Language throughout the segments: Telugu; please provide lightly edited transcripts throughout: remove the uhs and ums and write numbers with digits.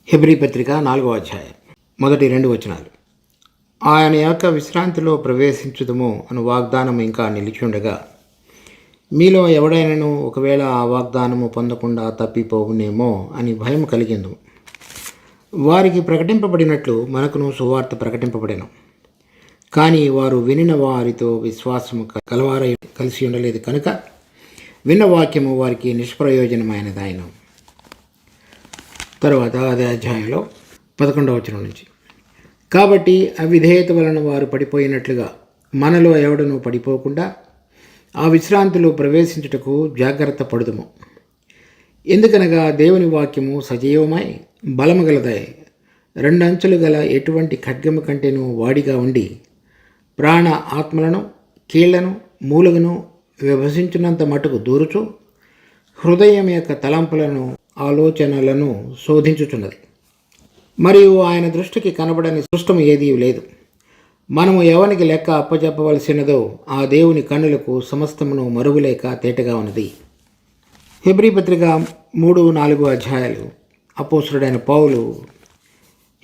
హెబ్రీ పత్రిక 4వ అధ్యాయం మొదటి 2 వచనాలు. ఆయన యొక్క విశ్రాంతిలో ప్రవేశించుదము అను వాగ్దానం ఇంకా నిలిచుండగా, మీలో ఎవడైనను ఒకవేళ ఆ వాగ్దానము పొందకుండా తప్పిపోవునేమో అని భయం కలిగిందు. వారికి ప్రకటింపబడినట్లు మనకును సువార్త ప్రకటింపబడెను. కానీ వారు వినిన వారితో విశ్వాసము కలవారై కలిసి ఉండలేదు కనుక విన్న వాక్యము వారికి నిష్ప్రయోజనమైనదాయను. తర్వాత అదే అధ్యాయంలో 11వ వచనం నుంచి, కాబట్టి అవిధేయత వలన వారు పడిపోయినట్లుగా మనలో ఎవడనూ పడిపోకుండా ఆ విశ్రాంతిలో ప్రవేశించుటకు జాగ్రత్త పడుదుము. ఎందుకనగా దేవుని వాక్యము సజీవమై బలము గలదై 2 అంచులు గల ఎటువంటి ఖడ్గము కంటేనూ వాడిగా ఉండి ప్రాణ ఆత్మలను కీళ్లను మూలుగను విభజించినంత మటుకు దూరుచు హృదయం యొక్క తలంపులను ఆలోచనలను శోధించుచున్నది. మరియు ఆయన దృష్టికి కనబడని సృష్టము ఏదీ లేదు. మనము ఎవనికి లెక్క అప్పచెప్పవలసినదో ఆ దేవుని కన్నులకు సమస్తమును మరుగులేక తేటగా ఉన్నది. హెబ్రీ పత్రిక 3-4 అధ్యాయాలు అపోస్తలుడైన పౌలు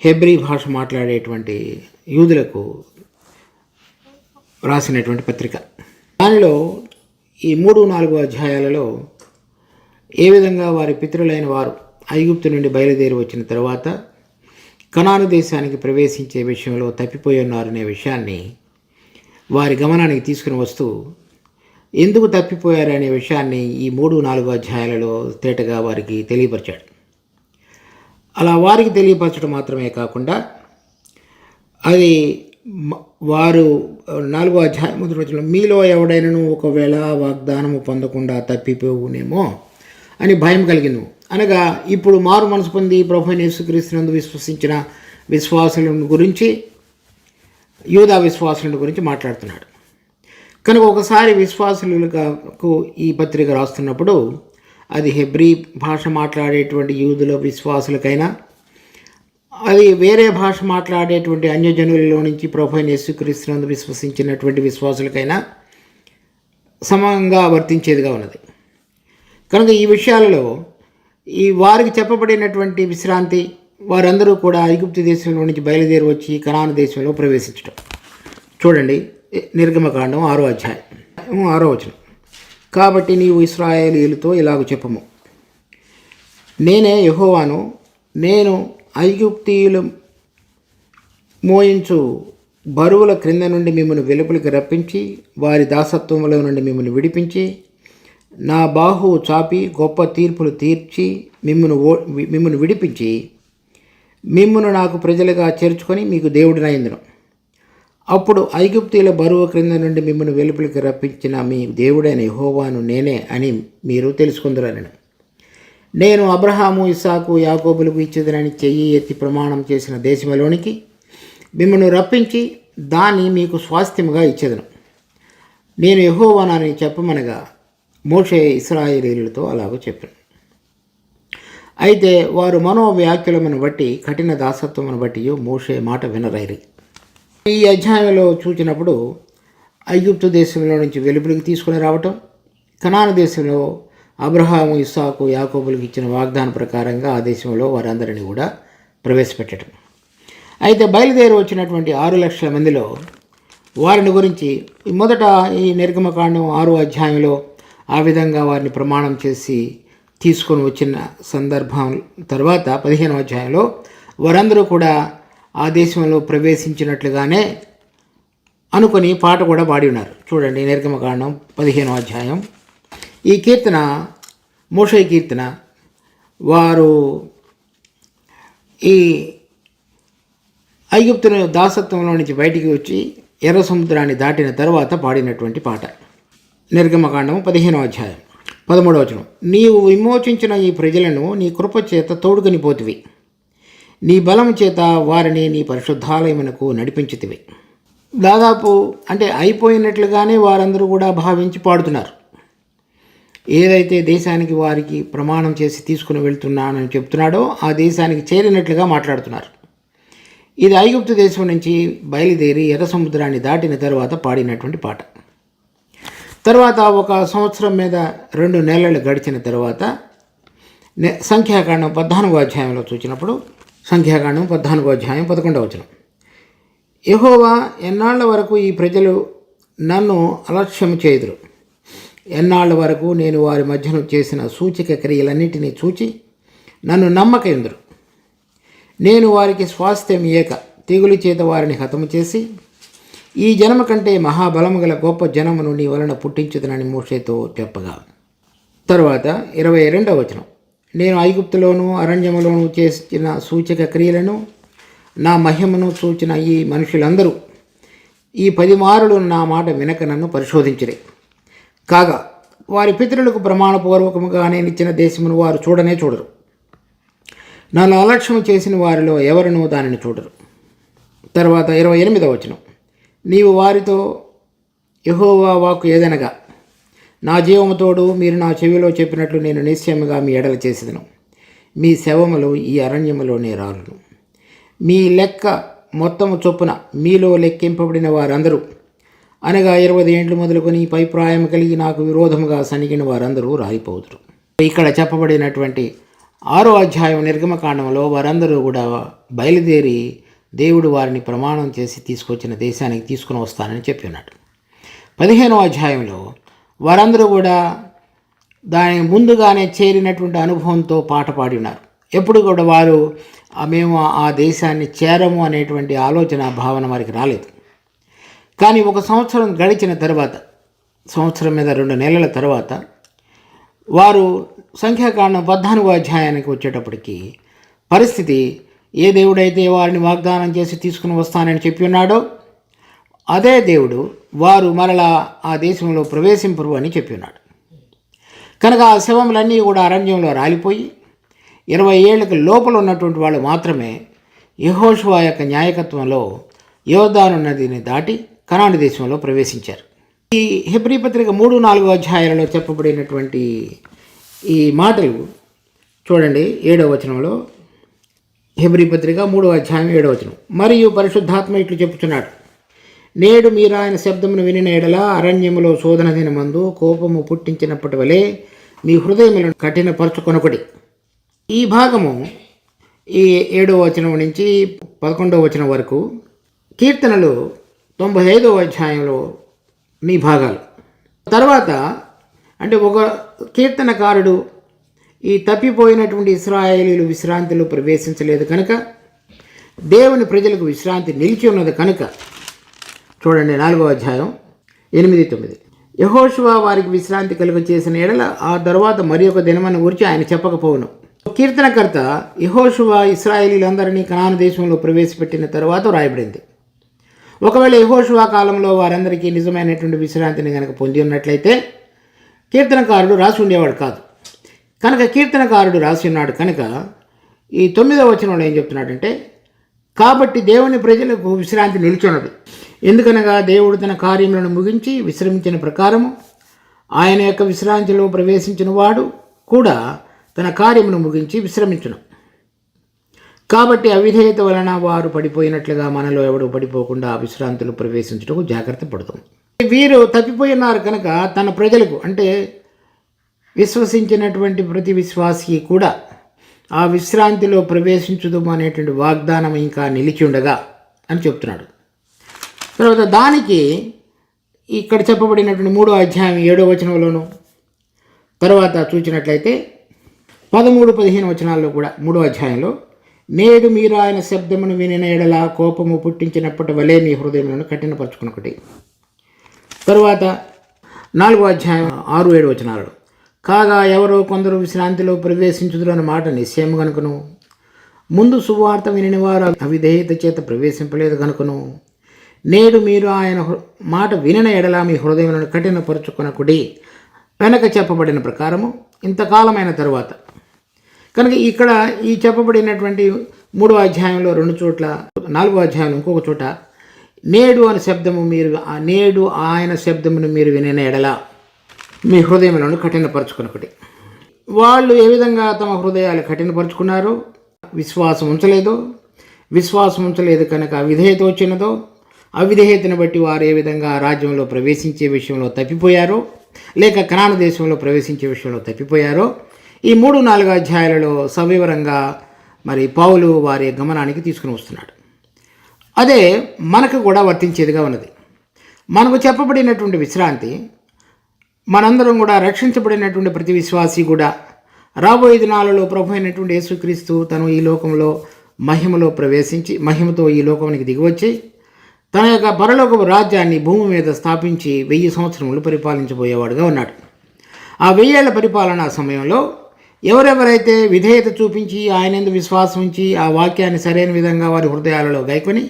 హెబ్రీ భాష మాట్లాడేటువంటి యూదులకు రాసినటువంటి పత్రిక. దానిలో ఈ 3-4 అధ్యాయాలలో ఏ విధంగా వారి పితరులైన వారు ఐగుప్తు నుండి బయలుదేరి వచ్చిన తర్వాత కనాను దేశానికి ప్రవేశించే విషయంలో తప్పిపోయి ఉన్నారనే విషయాన్ని వారి గమనానికి తీసుకుని వస్తూ ఎందుకు తప్పిపోయారనే విషయాన్ని ఈ 3-4 అధ్యాయాలలో తేటగా వారికి తెలియపరిచాడు. అలా వారికి తెలియపరచడం మాత్రమే కాకుండా అది వారు 4వ అధ్యాయం మొదటి వచనంలో మీలో ఎవడైనను ఒకవేళ వాగ్దానము పొందకుండా తప్పిపోవునేమో అని భయం కలిగింది. అనగా ఇప్పుడు మారు మనసు పొంది ప్రభువైన యేసుక్రీస్తునందు విశ్వసించిన విశ్వాసులను గురించి, యూదా విశ్వాసుల గురించి మాట్లాడుతున్నాడు. కనుక ఒకసారి విశ్వాసులకు ఈ పత్రిక రాస్తున్నప్పుడు అది హెబ్రీ భాష మాట్లాడేటువంటి యూదుల విశ్వాసులకైనా, అది వేరే భాష మాట్లాడేటువంటి అన్యజనులలో నుంచి ప్రభువైన యేసుక్రీస్తునందు విశ్వసించినటువంటి విశ్వాసులకైనా సమంగా వర్తించేదిగా ఉన్నది. కనుక ఈ విషయాలలో ఈ వారికి చెప్పబడినటువంటి విశ్రాంతి, వారందరూ కూడా ఐగుప్తు దేశంలో నుంచి బయలుదేరి వచ్చి కనాను దేశంలో ప్రవేశించడం. చూడండి, నిర్గమకాండం 6వ అధ్యాయం 6వ వచనం. కాబట్టి నీవు ఇశ్రాయేలీయులతో ఇలాగ చెప్పము, నేనే యెహోవాను, నేను ఐగుప్తీయులు మోయించు బరువుల క్రింద నుండి మిమ్మల్ని వెలుపలికి రప్పించి వారి దాసత్వములో నుండి మిమ్మల్ని విడిపించి నా బాహువు చాపి గొప్ప తీర్పులు తీర్చి మిమ్మును విడిపించి మిమ్మును నాకు ప్రజలుగా చేర్చుకొని మీకు దేవుడినైందును. అప్పుడు ఐగుప్తీయుల బరువు క్రింద నుండి మిమ్మల్ని వెలుపలికి రప్పించిన మీ దేవుడైన యెహోవాను నేనే అని మీరు తెలుసుకుందరని. నేను అబ్రహాము, ఇస్సాకు, యాకోబులకు ఇచ్చేదనని చెయ్యి ఎత్తి ప్రమాణం చేసిన దేశంలోనికి మిమ్మల్ని రప్పించి దాన్ని మీకు స్వాస్థ్యముగా ఇచ్చేదను. నేను యెహోవానని చెప్పమనగా మోషే ఇశ్రాయేలీయులతో అలాగూ చెప్పాను. అయితే వారు మనోవ్యాఖ్యలమును బట్టి కఠిన దాసత్వమును బట్టి మోషే మాట వినరైరి. ఈ అధ్యాయంలో చూచినప్పుడు ఐగుప్తు దేశంలో నుంచి వెలుపలికి తీసుకుని రావటం, కనాను దేశంలో అబ్రహాము, ఇస్సాకు, యాకోబులకు ఇచ్చిన వాగ్దానం ప్రకారంగా ఆ దేశంలో వారందరినీ కూడా ప్రవేశపెట్టడం. అయితే బయలుదేరి వచ్చినటువంటి 6 లక్షల మందిలో వారిని గురించి మొదట ఈ నిర్గమకాండం 6వ అధ్యాయంలో ఆ విధంగా వారిని ప్రమాణం చేసి తీసుకొని వచ్చిన సందర్భం తర్వాత 15వ అధ్యాయంలో వారందరూ కూడా ఆ దేశంలో ప్రవేశించినట్లుగానే అనుకొని పాట కూడా పాడి ఉన్నారు. చూడండి, నిర్గమకాండం 15వ అధ్యాయం. ఈ కీర్తన మోషే కీర్తన. వారు ఈ ఐగుప్తు దాసత్వంలో నుంచి బయటికి వచ్చి ఎర్ర సముద్రాన్ని దాటిన తర్వాత పాడినటువంటి పాట. నిర్గమకాండం 15వ అధ్యాయం 13వ వచనం. నీవు విమోచించిన ఈ ప్రజలను నీ కృప చేత తోడుకొని పోతివి, నీ బలం చేత వారిని నీ పరిశుద్ధాలయమునకు నడిపించితివి. దాదాపు అంటే అయిపోయినట్లుగానే వారందరూ కూడా భావించి పాడుతున్నారు. ఏదైతే దేశానికి వారికి ప్రమాణం చేసి తీసుకుని వెళ్తున్నానని చెప్తున్నాడో ఆ దేశానికి చేరినట్లుగా మాట్లాడుతున్నారు. ఇది ఐగుప్తు దేశం నుంచి బయలుదేరి ఎర్ర సముద్రాన్ని దాటిన తర్వాత పాడినటువంటి పాట. తర్వాత 1 సంవత్సరం మీద 2 నెలలు గడిచిన తర్వాత సంఖ్యాకాండం 14వ అధ్యాయంలో చూసినప్పుడు సంఖ్యాకాండం 14వ అధ్యాయం 11వ వచనం. యెహోవా, ఎన్నాళ్ల వరకు ఈ ప్రజలు నన్ను అలక్ష్యం చేయుదురు? ఎన్నాళ్ల వరకు నేను వారి మధ్యను చేసిన సూచక క్రియలన్నిటినీ చూచి నన్ను నమ్మకయుందురు? నేను వారికి స్వాస్థ్యం ఇయ్యక తెగులు చేత వారిని హతము చేసి ఈ జనము కంటే మహాబలము గల గొప్ప జనమును నీ వలన పుట్టించుదనని మోషేతో చెప్పగా. తరువాత 22వ వచనం. నేను ఐగుప్తులోను అరణ్యములోను చేసిన సూచక క్రియలను నా మహిమను చూచిన ఈ మనుషులందరూ ఈ 10 మారులు నా మాట వినక నన్ను పరిశోధించిరి. కాగా వారి పితరులకు ప్రమాణపూర్వకముగా నేనిచ్చిన దేశమును వారు చూడనే చూడరు. నన్ను అలక్ష్యం చేసిన వారిలో ఎవరునూ దానిని చూడరు. తర్వాత 28వ వచనం. నీవు వారితో యెహోవా వాక్కు ఏదనగా, నా జీవముతోడు మీరు నా చెవిలో చెప్పినట్లు నేను నిశ్చయముగా మీ ఎడల చేసేదను. మీ శవములు ఈ అరణ్యములోనే రాలును. మీ లెక్క మొత్తము చొప్పున మీలో లెక్కింపబడిన వారందరూ, అనగా 20 ఏండ్లు మొదలుకొని పై ప్రాయం కలిగి నాకు విరోధముగా సనిగిన వారందరూ రాలిపోదురు. ఇక్కడ చెప్పబడినటువంటి 6వ అధ్యాయం నిర్గమకాండంలో వారందరూ కూడా బయలుదేరి దేవుడు వారిని ప్రమాణం చేసి తీసుకొచ్చిన దేశానికి తీసుకుని వస్తానని చెప్పి ఉన్నాడు. 15వ అధ్యాయంలో వారందరూ కూడా దాని ముందుగానే చేరినటువంటి అనుభవంతో పాట పాడి ఉన్నారు. ఎప్పుడు కూడా వారు మేము ఆ దేశాన్ని చేరము అనేటువంటి ఆలోచన భావన వారికి రాలేదు. కానీ 1 సంవత్సరం గడిచిన తర్వాత, సంవత్సరం మీద 2 నెలల తర్వాత వారు సంఖ్యాకాండం 14వ అధ్యాయానికి వచ్చేటప్పటికి పరిస్థితి, ఏ దేవుడైతే వారిని వాగ్దానం చేసి తీసుకుని వస్తానని చెప్పి ఉన్నాడో అదే దేవుడు వారు మరలా ఆ దేశంలో ప్రవేశింపరు అని చెప్పి ఉన్నాడు. కనుక ఆ శవములన్నీ కూడా అరణ్యంలో రాలిపోయి 20 ఏళ్లకు లోపల ఉన్నటువంటి వాళ్ళు మాత్రమే యెహోషువ యొక్క న్యాయకత్వంలో యోర్దాను నదిని దాటి కనాను దేశంలో ప్రవేశించారు. ఈ హెబ్రీ పత్రిక 3-4 అధ్యాయాలలో చెప్పబడినటువంటి ఈ మాటలు చూడండి. 7వ వచనంలో, హెబ్రీ పత్రిక 3వ అధ్యాయం 7వ వచనం. మరియు పరిశుద్ధాత్మ ఇట్లు చెప్పుచున్నాడు, నేడు మీరు ఆయన శబ్దమును వినిన ఎడల అరణ్యములో శోధన దినమందు కోపము పుట్టించినప్పటి వలె మీ హృదయములను కఠినపరచుకొనొకటి. ఈ భాగము ఈ 7వ వచనం నుంచి 11వ వచనం వరకు కీర్తనలు 95వ అధ్యాయంలో మీ భాగాలు. తర్వాత అంటే ఒక కీర్తనకారుడు ఈ తప్పిపోయినటువంటి ఇశ్రాయేలీలు విశ్రాంతిలో ప్రవేశించలేదు కనుక, దేవుని ప్రజలకు విశ్రాంతి నిలిచి ఉన్నది కనుక, చూడండి 4వ అధ్యాయం 8-9. యెహోషువ వారికి విశ్రాంతి కలుగ చేసిన ఎడల ఆ తర్వాత మరి ఒక దినమని గురించి ఆయన చెప్పకపోవును. కీర్తనకర్త యెహోషువ ఇశ్రాయేలీలందరినీ కనాను దేశంలో ప్రవేశపెట్టిన తర్వాత రాయబడింది. ఒకవేళ యెహోషువ కాలంలో వారందరికీ నిజమైనటువంటి విశ్రాంతిని కనుక పొంది ఉన్నట్లయితే కీర్తనకారుడు రాసి ఉండేవాడు కాదు. కనుక కీర్తనకారుడు రాసి ఉన్నాడు కనుక ఈ 9వ వచనంలో ఏం చెప్తున్నాడంటే, కాబట్టి దేవుని ప్రజలకు విశ్రాంతి నిలిచున్నది. ఎందుకనగా దేవుడు తన కార్యములను ముగించి విశ్రమించిన ప్రకారము ఆయన యొక్క విశ్రాంతిలో ప్రవేశించిన వాడు కూడా తన కార్యమును ముగించి విశ్రమించును. కాబట్టి అవిధేయత వలన వారు పడిపోయినట్లుగా మనలో ఎవడు పడిపోకుండా విశ్రాంతిలో ప్రవేశించుటకు జాగ్రత్త పడుతుంది. వీరు తప్పిపోయినారు కనుక తన ప్రజలకు, అంటే విశ్వసించినటువంటి ప్రతి విశ్వాసి కూడా ఆ విశ్రాంతిలో ప్రవేశించుదు అనేటువంటి వాగ్దానం ఇంకా నిలిచి ఉండగా అని చెప్తున్నాడు. తర్వాత దానికి ఇక్కడ చెప్పబడినటువంటి 3వ అధ్యాయం 7వ వచనంలోను తర్వాత చూసినట్లయితే 13-15 వచనాల్లో కూడా 3వ అధ్యాయంలో, నేడు మీరు ఆయన శబ్దమును వినిన ఎడల కోపము పుట్టించినప్పటి వలె మీ హృదయములను కఠినపరచుకునొకటి. తరువాత 4వ అధ్యాయం 6-7 వచనాలలో, కాగా ఎవరో కొందరు విశ్రాంతిలో ప్రవేశించుదురన్న మాట నిశ్చయం కనుకను, ముందు సువార్త వినిన వారు అవిధేయత చేత ప్రవేశింపలేదు కనుకను, నేడు మీరు ఆయన మాట వినిన ఎడల మీ హృదయములను కఠినపరచుకొనకుడి వెనక చెప్పబడిన ప్రకారము ఇంతకాలమైన తరువాత. కనుక ఇక్కడ ఈ చెప్పబడినటువంటి 3వ అధ్యాయంలో 2 చోట్ల, 4వ అధ్యాయంలో ఇంకొక చోట నేడు అని శబ్దము మీరు, నేడు ఆయన శబ్దమును మీరు వినిన ఎడల మీ హృదయములను కఠినపరచుకొనొకటి. వాళ్ళు ఏ విధంగా తమ హృదయాలు కఠినపరుచుకున్నారో, విశ్వాసం ఉంచలేదు కనుక అవిధేయత వచ్చినదో, అవిధేయతను బట్టి వారు ఏ విధంగా రాజ్యంలో ప్రవేశించే విషయంలో తప్పిపోయారో, లేక కనాను దేశంలో ప్రవేశించే విషయంలో తప్పిపోయారో ఈ 3-4 అధ్యాయాలలో సవివరంగా మరి పౌలు వారి గమనానికి తీసుకుని వస్తున్నాడు. అదే మనకు కూడా వర్తించేదిగా ఉన్నది. మనకు చెప్పబడినటువంటి విశ్రాంతి, మనందరం కూడా రక్షించబడినటువంటి ప్రతి విశ్వాసి కూడా రాబోయే దినాలలో ప్రభు అయినటువంటి యేసుక్రీస్తు తను ఈ లోకంలో మహిమలో ప్రవేశించి మహిమతో ఈ లోకానికి దిగివచ్చి తన యొక్క పరలోకపు రాజ్యాన్ని భూమి మీద స్థాపించి 1000 సంవత్సరములు పరిపాలించబోయేవాడుగా ఉన్నాడు. ఆ 1000 ఏళ్ల పరిపాలనా సమయంలో ఎవరెవరైతే విధేయత చూపించి ఆయనందు విశ్వాసం ఉంచి ఆ వాక్యాన్ని సరైన విధంగా వారి హృదయాలలో గైకొని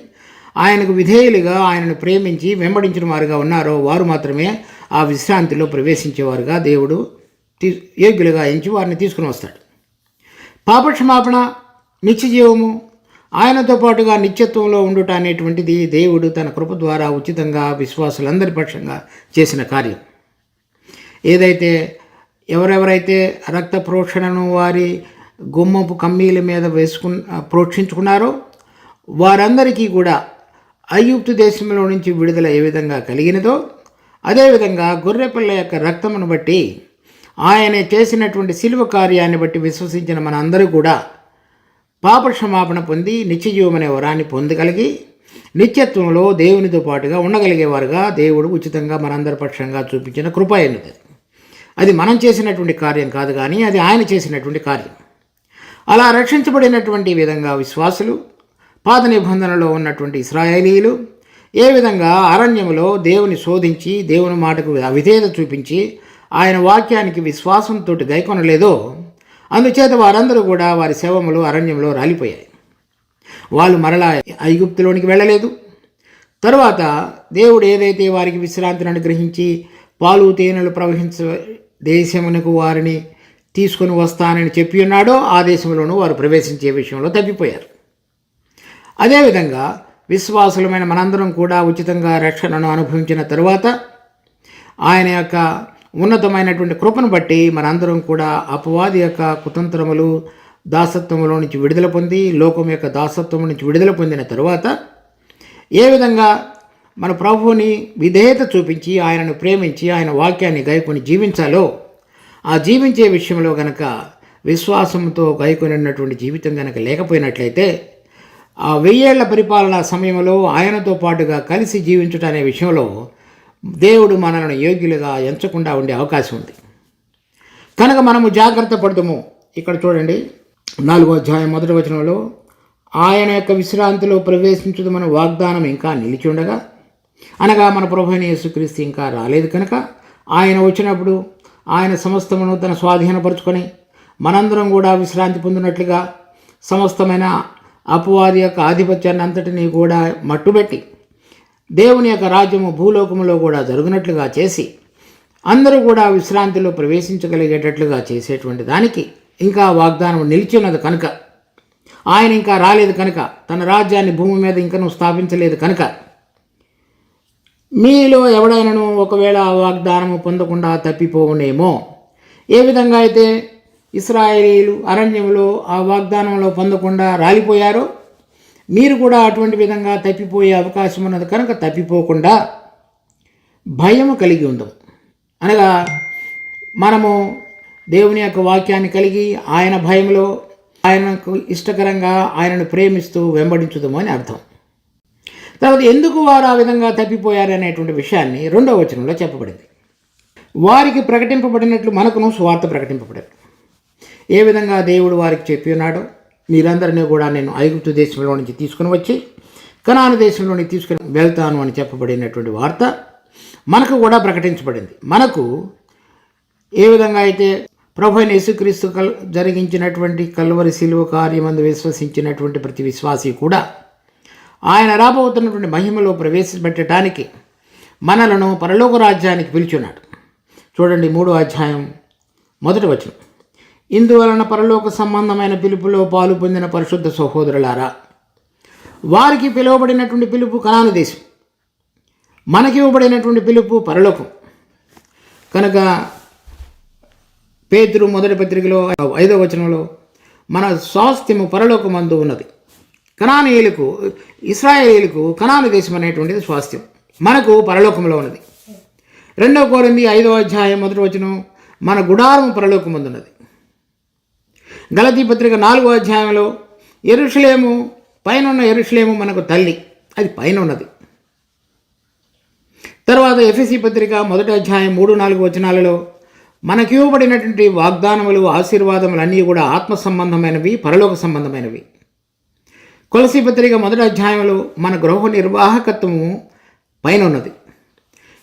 ఆయనకు విధేయులుగా ఆయనను ప్రేమించి వెంబడించిన వారుగా ఉన్నారో వారు మాత్రమే ఆ విశ్రాంతిలో ప్రవేశించేవారుగా దేవుడు యోగ్యులుగా ఎంచి వారిని తీసుకుని వస్తాడు. పాపక్షమాపణ, నిత్యజీవము, ఆయనతో పాటుగా నిత్యత్వంలో ఉండుట అనేటువంటిది దేవుడు తన కృప ద్వారా ఉచితంగా విశ్వాసులందరి పక్షంగా చేసిన కార్యం. ఏదైతే ఎవరెవరైతే రక్త ప్రోక్షణను వారి గుమ్మపు కమ్మీల మీద ప్రోక్షించుకున్నారో వారందరికీ కూడా ఐగుప్తు దేశంలో నుంచి విడుదల ఏ విధంగా కలిగినదో అదేవిధంగా గొర్రెపిల్ల యొక్క రక్తమును బట్టి ఆయన చేసినటువంటి శిలువ కార్యాన్ని బట్టి విశ్వసించిన మన అందరూ కూడా పాపక్షమాపణ పొంది నిత్యజీవం అనే వరాన్ని పొందగలిగి నిత్యత్వంలో దేవునితో పాటుగా ఉండగలిగేవారుగా దేవుడు ఉచితంగా మనందరి పక్షంగా చూపించిన కృప అయినది. అది మనం చేసినటువంటి కార్యం కాదు, కానీ అది ఆయన చేసినటువంటి కార్యం. అలా రక్షించబడినటువంటి విధంగా విశ్వాసులు, పాత నిబంధనలో ఉన్నటువంటి ఇశ్రాయేలీయులు ఏ విధంగా అరణ్యములో దేవుని శోధించి దేవుని మాటకు అవిధేయత చూపించి ఆయన వాక్యానికి విశ్వాసంతో గైకొనలేదో అందుచేత వారందరూ కూడా వారి శవములు అరణ్యంలో రాలిపోయాయి. వాళ్ళు మరలా ఐగుప్తులోనికి వెళ్ళలేదు. తరువాత దేవుడు ఏదైతే వారికి విశ్రాంతిని అనుగ్రహించి పాలు తేనెలు ప్రవహించ దేశమునకు వారిని తీసుకొని వస్తానని చెప్పి ఉన్నాడో ఆ దేశంలోనూ వారు ప్రవేశించే విషయంలో తప్పిపోయారు. అదేవిధంగా విశ్వాసులమైన మనందరం కూడా ఉచితంగా రక్షణను అనుభవించిన తరువాత ఆయన యొక్క ఉన్నతమైనటువంటి కృపను బట్టి మనందరం కూడా అపవాది యొక్క కుతంత్రములు దాసత్వములో నుంచి విడుదల పొంది లోకం యొక్క దాసత్వం నుంచి విడుదల పొందిన తరువాత ఏ విధంగా మన ప్రభువుని విధేయత చూపించి ఆయనను ప్రేమించి ఆయన వాక్యాన్ని గైకొని జీవించాలో ఆ జీవించే విషయంలో గనక విశ్వాసంతో గైకొనినటువంటి జీవితం గనక లేకపోయినట్లయితే ఆ 1000 ఏళ్ల పరిపాలనా సమయంలో ఆయనతో పాటుగా కలిసి జీవించుట అనే విషయంలో దేవుడు మనల్ని యోగ్యులుగా ఎంచకుండా ఉండే అవకాశం ఉంది. కనుక మనము జాగ్రత్త పడతాము. ఇక్కడ చూడండి 4వ అధ్యాయం 1వ వచనంలో ఆయన యొక్క విశ్రాంతిలో ప్రవేశించదు మన వాగ్దానం ఇంకా నిలిచి ఉండగా, అనగా మన ప్రభువైన యేసుక్రీస్తు ఇంకా రాలేదు కనుక ఆయన వచ్చినప్పుడు ఆయన సమస్తమును తన స్వాధీనపరుచుకొని మనందరం కూడా విశ్రాంతి పొందినట్లుగా సమస్తమైన అపవాది యొక్క ఆధిపత్యాన్ని అంతటినీ కూడా మట్టుబెట్టి దేవుని యొక్క రాజ్యము భూలోకములో కూడా జరుగునట్లుగా చేసి అందరూ కూడా విశ్రాంతిలో ప్రవేశించగలిగేటట్లుగా చేసేటువంటి దానికి ఇంకా వాగ్దానం నిలిచి ఉన్నది కనుక, ఆయన ఇంకా రాలేదు కనుక, తన రాజ్యాన్ని భూమి మీద ఇంకనూ స్థాపించలేదు కనుక మీలో ఎవడైనాను ఒకవేళ ఆ వాగ్దానము పొందకుండా తప్పిపోవునేమో. ఏ విధంగా అయితే ఇశ్రాయేలీయులు అరణ్యంలో ఆ వాగ్దానంలో పొందకుండా రాలిపోయారో మీరు కూడా అటువంటి విధంగా తప్పిపోయే అవకాశం ఉన్నది కనుక తప్పిపోకుండా భయము కలిగి ఉందాం. అనగా మనము దేవుని యొక్క వాక్యాన్ని కలిగి ఆయన భయంలో ఆయనకు ఇష్టకరంగా ఆయనను ప్రేమిస్తూ వెంబడించుదాము అని అర్థం. తర్వాత ఎందుకు వారు ఆ విధంగా తప్పిపోయారు అనేటువంటి విషయాన్ని 2వ వచనంలో చెప్పబడింది. వారికి ప్రకటింపబడినట్లు మనకును సువార్త ప్రకటింపబడింది. ఏ విధంగా దేవుడు వారికి చెప్పి ఉన్నాడో మీరందరినీ కూడా నేను ఐగుప్తు దేశంలో నుంచి తీసుకుని వచ్చి కనాను దేశంలోని తీసుకుని వెళ్తాను అని చెప్పబడినటువంటి వార్త మనకు కూడా ప్రకటించబడింది. మనకు ఏ విధంగా అయితే ప్రభువైన యేసుక్రీస్తు జరిగించినటువంటి కల్వరి శిలువ కార్యమందు విశ్వసించినటువంటి ప్రతి విశ్వాసి కూడా ఆయన రాబోతున్నటువంటి మహిమలో ప్రవేశపెట్టడానికి మనలను పరలోక రాజ్యానికి పిలుచున్నాడు. చూడండి 3వ అధ్యాయం 1వ వచనం. ఇందువలన పరలోక సంబంధమైన పిలుపులో పాలు పొందిన పరిశుద్ధ సహోదరులారా, వారికి పిలువబడినటువంటి పిలుపు కనాను దేశం, మనకి ఇవ్వబడినటువంటి పిలుపు పరలోకం. కనుక పేతురు మొదటి పత్రికలో 5వ వచనంలో మన స్వాస్థ్యము పరలోకమందు ఉన్నది. కనానీయులకు ఇశ్రాయేలీయులకు కనాను దేశం అనేటువంటిది స్వాస్థ్యం, మనకు పరలోకంలో ఉన్నది. 2వ కొరింథీ 5వ అధ్యాయం 1వ వచనం మన గుడారము పరలోకమందు ఉన్నది. గలతీ పత్రిక 4వ అధ్యాయంలో యెరూషలేము, పైనున్న యెరూషలేము మనకు తల్లి, అది పైన ఉన్నది. తర్వాత ఎఫెసీ పత్రిక 1వ అధ్యాయం 3-4 వచనాలలో మనకి ఇవ్వబడినటువంటి వాగ్దానములు, ఆశీర్వాదములు అన్నీ కూడా ఆత్మ సంబంధమైనవి, పరలోక సంబంధమైనవి. కొలసీ పత్రిక 1వ అధ్యాయంలో మన గృహ నిర్వాహకత్వము పైన ఉన్నది.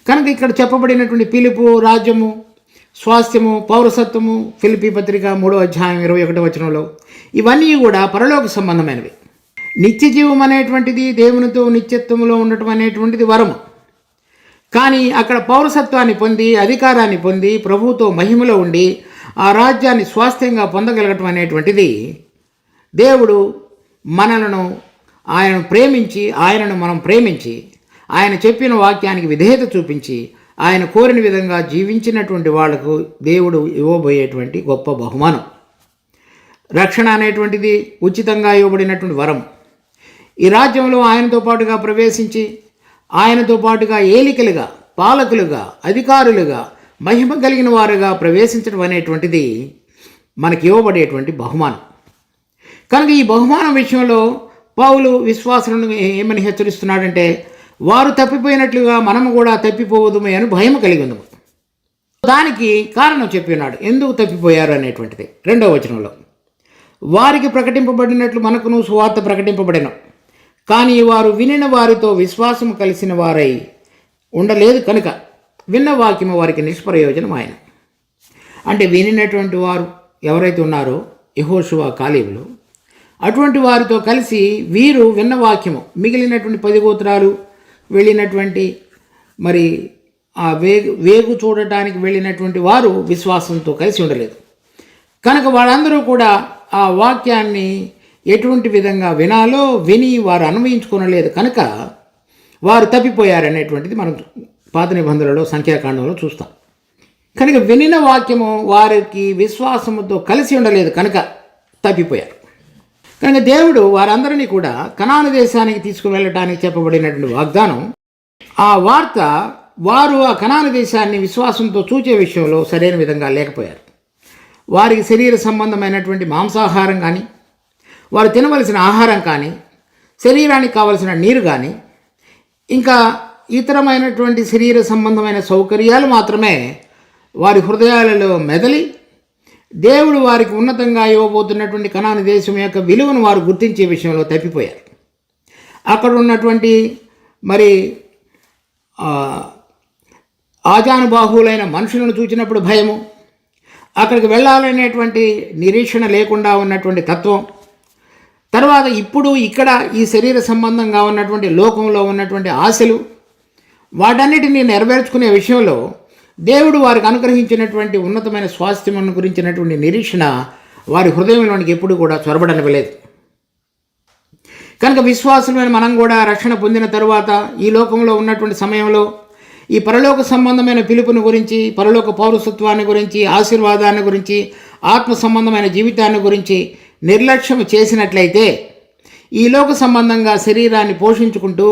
కనుక ఇక్కడ చెప్పబడినటువంటి పిలుపు, రాజ్యము, స్వాస్థ్యము, పౌరసత్వము, ఫిలిప్పీ పత్రిక 3వ అధ్యాయం 21వ వచనంలో ఇవన్నీ కూడా పరలోక సంబంధమైనవి. నిత్య జీవం అనేటువంటిది, దేవునితో నిత్యత్వంలో ఉండటం అనేటువంటిది వరము. కానీ అక్కడ పౌరసత్వాన్ని పొంది, అధికారాన్ని పొంది, ప్రభువుతో మహిమలో ఉండి ఆ రాజ్యాన్ని స్వాస్థ్యంగా పొందగలగటం అనేటువంటిది దేవుడు మనలను, ఆయనను ప్రేమించి, ఆయనను మనం ప్రేమించి, ఆయన చెప్పిన వాక్యానికి విధేయత చూపించి, ఆయన కోరిన విధంగా జీవించినటువంటి వాళ్లకు దేవుడు ఇవ్వబోయేటువంటి గొప్ప బహుమానం. రక్షణ అనేటువంటిది ఉచితంగా ఇవ్వబడినటువంటి వరం. ఈ రాజ్యంలో ఆయనతో పాటుగా ప్రవేశించి, ఆయనతో పాటుగా ఏలికలుగా, పాలకులుగా, అధికారులుగా, మహిమ కలిగిన వారుగా ప్రవేశించడం అనేటువంటిది మనకి ఇవ్వబడేటువంటి బహుమానం. కనుక ఈ బహుమానం విషయంలో పౌలు విశ్వాసులను ఏమని హెచ్చరిస్తున్నాడంటే, వారు తప్పిపోయినట్లుగా మనము కూడా తప్పిపోవదుమే అని భయం కలిగి ఉందము. దానికి కారణం చెప్పి ఉన్నాడు, ఎందుకు తప్పిపోయారు అనేటువంటిది. 2వ వచనంలో, వారికి ప్రకటింపబడినట్లు మనకును సువార్త ప్రకటింపబడిన, కానీ వారు వినిన వారితో విశ్వాసము కలిసిన వారై ఉండలేదు కనుక విన్న వాక్యము వారికి నిష్ప్రయోజనం ఆయన. అంటే వినినటువంటి వారు ఎవరైతే ఉన్నారో యెహోషువ, కాలేబులు, అటువంటి వారితో కలిసి వీరు విన్న వాక్యము, మిగిలినటువంటి 10 గోత్రాలు వెళ్ళినటువంటి మరి ఆ వేగు చూడటానికి వెళ్ళినటువంటి వారు విశ్వాసంతో కలిసి ఉండలేదు. కనుక వాళ్ళందరూ కూడా ఆ వాక్యాన్ని ఎటువంటి విధంగా వినాలో విని వారు అన్వయించుకోనలేదు కనుక వారు తప్పిపోయారనేటువంటిది మనం పాత నిబంధనలలో సంఖ్యాకాండంలో చూస్తాం. కనుక వినిన వాక్యము వారికి విశ్వాసముతో కలిసి ఉండలేదు కనుక తప్పిపోయారు. కనుక దేవుడు వారందరినీ కూడా కనాను దేశానికి తీసుకువెళ్ళటానికి చెప్పబడినటువంటి వాగ్దానం, ఆ వార్త వారు ఆ కనాను దేశాన్ని విశ్వాసంతో చూచే విషయంలో సరైన విధంగా లేకపోయారు. వారికి శరీర సంబంధమైనటువంటి మాంసాహారం కానీ, వారు తినవలసిన ఆహారం కానీ, శరీరానికి కావలసిన నీరు కానీ, ఇంకా ఇతరమైనటువంటి శరీర సంబంధమైన సౌకర్యాలు మాత్రమే వారి హృదయాలలో మెదలి, దేవుడు వారికి ఉన్నతంగా ఇవ్వబోతున్నటువంటి కనాను దేశం యొక్క విలువను వారు గుర్తించే విషయంలో తప్పిపోయారు. అక్కడ ఉన్నటువంటి మరి ఆజానుబాహువులైన మనుషులను చూచినప్పుడు భయము, అక్కడికి వెళ్ళాలనేటువంటి నిరీక్షణ లేకుండా ఉన్నటువంటి తత్వం, తర్వాత ఇప్పుడు ఇక్కడ ఈ శరీర సంబంధంగా ఉన్నటువంటి లోకంలో ఉన్నటువంటి ఆశలు, వాటన్నిటిని నెరవేర్చుకునే విషయంలో దేవుడు వారికి అనుగ్రహించినటువంటి ఉన్నతమైన స్వాస్థ్యమును గురించినటువంటి నిరీక్షణ వారి హృదయంలోనికి ఎప్పుడు కూడా చొరబడనివ్వలేదు. కనుక విశ్వాసమైన మనం కూడా రక్షణ పొందిన తరువాత ఈ లోకంలో ఉన్నటువంటి సమయంలో ఈ పరలోక సంబంధమైన పిలుపుని గురించి, పరలోక పౌరసత్వాన్ని గురించి, ఆశీర్వాదాన్ని గురించి, ఆత్మ సంబంధమైన జీవితాన్ని గురించి నిర్లక్ష్యం చేసినట్లయితే ఈ లోక సంబంధంగా శరీరాన్ని పోషించుకుంటూ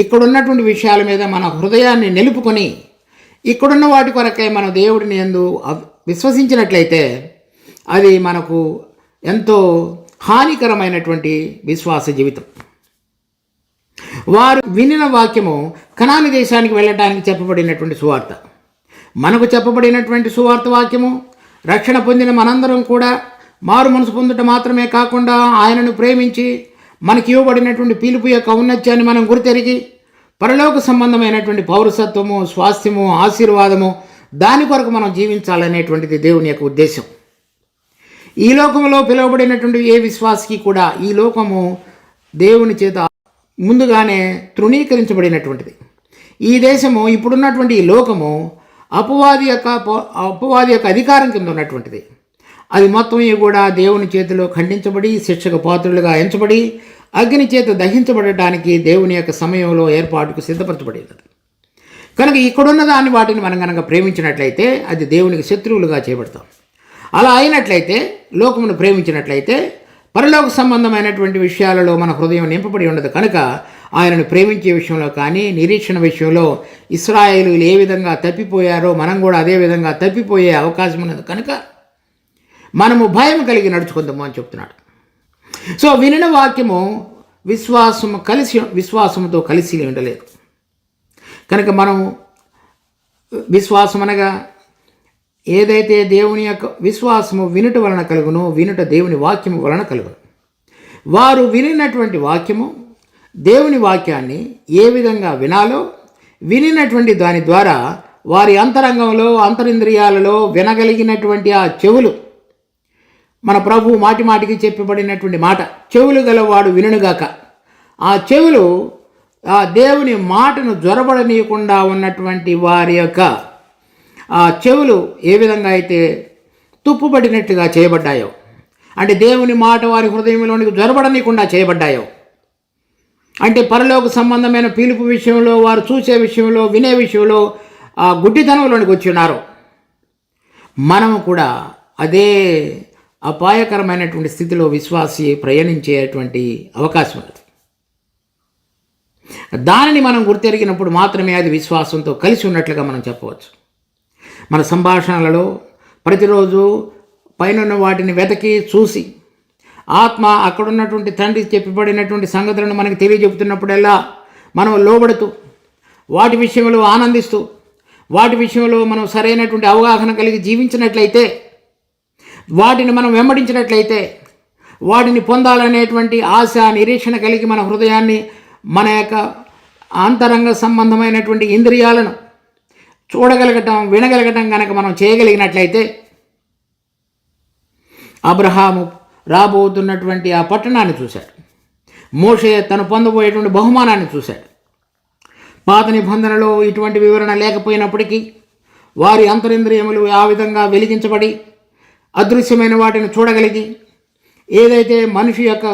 ఇక్కడున్నటువంటి విషయాల మీద మన హృదయాన్ని నిలుపుకొని ఇక్కడున్న వాటి కొరకై మన దేవుడిని యందు విశ్వసించినట్లయితే అది మనకు ఎంతో హానికరమైనటువంటి విశ్వాస జీవితం. వారు వినిన వాక్యము కనాను దేశానికి వెళ్ళటానికి చెప్పబడినటువంటి సువార్త, మనకు చెప్పబడినటువంటి సువార్త వాక్యము రక్షణ పొందిన మనందరం కూడా మారు మనసు పొందుట మాత్రమే కాకుండా ఆయనను ప్రేమించి మనకి ఇవ్వబడినటువంటి పిలుపు యొక్క ఔన్నత్యాన్ని మనం గుర్తెరిగి పరలోక సంబంధమైనటువంటి పౌరసత్వము, స్వాస్థ్యము, ఆశీర్వాదము దాని కొరకు మనం జీవించాలనేటువంటిది దేవుని యొక్క ఉద్దేశం. ఈ లోకంలో పిలువబడినటువంటి ఏ విశ్వాసికి కూడా ఈ లోకము దేవుని చేత ముందుగానే తృణీకరించబడినటువంటిది. ఈ దేశము, ఇప్పుడున్నటువంటి ఈ లోకము అపవాది యొక్క అధికారం కింద ఉన్నటువంటిది. అది మొత్తం కూడా దేవుని చేతిలో ఖండించబడి శిక్షకు పాత్రులుగా ఎంచబడి అగ్ని చేత దహించబడటానికి దేవుని యొక్క సమయంలో ఏర్పాటుకు సిద్ధపరచబడింది. కనుక ఇక్కడున్న దాన్ని వాటిని మనం కనుక ప్రేమించినట్లయితే అది దేవునికి శత్రువులుగా చేయబడతాం. అలా అయినట్లయితే, లోకమును ప్రేమించినట్లయితే పరలోక సంబంధమైనటువంటి విషయాలలో మన హృదయం నింపబడి ఉండదు. కనుక ఆయనను ప్రేమించే విషయంలో కానీ, నిరీక్షణ విషయంలో ఇశ్రాయేలీయులు ఏ విధంగా తప్పిపోయారో మనం కూడా అదే విధంగా తప్పిపోయే అవకాశం ఉన్నది. కనుక మనము భయం కలిగి నడుచుకుందాము అని చెప్తున్నాడు. సో వినిన వాక్యము విశ్వాసముతో కలిసి ఉండలేదు. కనుక మనం విశ్వాసం అనగా ఏదైతే దేవుని యొక్క విశ్వాసము వినుట వలన కలుగునో, వినుట దేవుని వాక్యము వలన కలుగును. వారు వినినటువంటి వాక్యము, దేవుని వాక్యాన్ని ఏ విధంగా వినాలో, వినినటువంటి దాని ద్వారా వారి అంతరంగంలో, అంతరింద్రియాలలో వినగలిగినటువంటి ఆ చెవులు, మన ప్రభువు మాటి మాటికి చెప్పబడినటువంటి మాట, చెవులు గలవాడు వినుగాక. ఆ చెవులు ఆ దేవుని మాటను జ్వరబడనీయకుండా ఉన్నటువంటి వారి యొక్క ఆ చెవులు ఏ విధంగా అయితే తుప్పుబడినట్టుగా చేయబడ్డాయో, అంటే దేవుని మాట వారి హృదయంలోనికి జ్వరబడనీయకుండా చేయబడ్డాయో, అంటే పరలోక సంబంధమైన పిలుపు విషయంలో, వారు చూసే విషయంలో, వినే విషయంలో ఆ గుడ్డితనంలోనికి వచ్చి ఉన్నారు. మనము కూడా అదే అపాయకరమైనటువంటి స్థితిలో విశ్వాసి ప్రయాణించేటువంటి అవకాశం ఉన్నది. దానిని మనం గుర్తెరిగినప్పుడు మాత్రమే అది విశ్వాసంతో కలిసి ఉన్నట్లుగా మనం చెప్పవచ్చు. మన సంభాషణలలో ప్రతిరోజు పైన వాటిని వెతకి చూసి, ఆత్మ అక్కడున్నటువంటి తండ్రి చెప్పబడినటువంటి సంగతులను మనకి తెలియజెపుతున్నప్పుడల్లా మనం లోబడుతూ, వాటి విషయంలో ఆనందిస్తూ, వాటి విషయంలో మనం సరైనటువంటి అవగాహన కలిగి జీవించినట్లయితే, వాటిని మనం వెంబడించినట్లయితే, వాటిని పొందాలనేటువంటి ఆశ, నిరీక్షణ కలిగి మన హృదయాన్ని, మన యొక్క అంతరంగ సంబంధమైనటువంటి ఇంద్రియాలను చూడగలగటం, వినగలగటం కనుక మనం చేయగలిగినట్లయితే, అబ్రహాము రాబోతున్నటువంటి ఆ పట్టణాన్ని చూశాడు. మోషే తను పొందబోయేటువంటి బహుమానాన్ని చూశాడు. పాత నిబంధనలో ఇటువంటి వివరణ లేకపోయినప్పటికీ వారి అంతరింద్రియములు ఆ విధంగా వెలిగించబడి అదృశ్యమైన వాటిని చూడగలిగి, ఏదైతే మనిషి యొక్క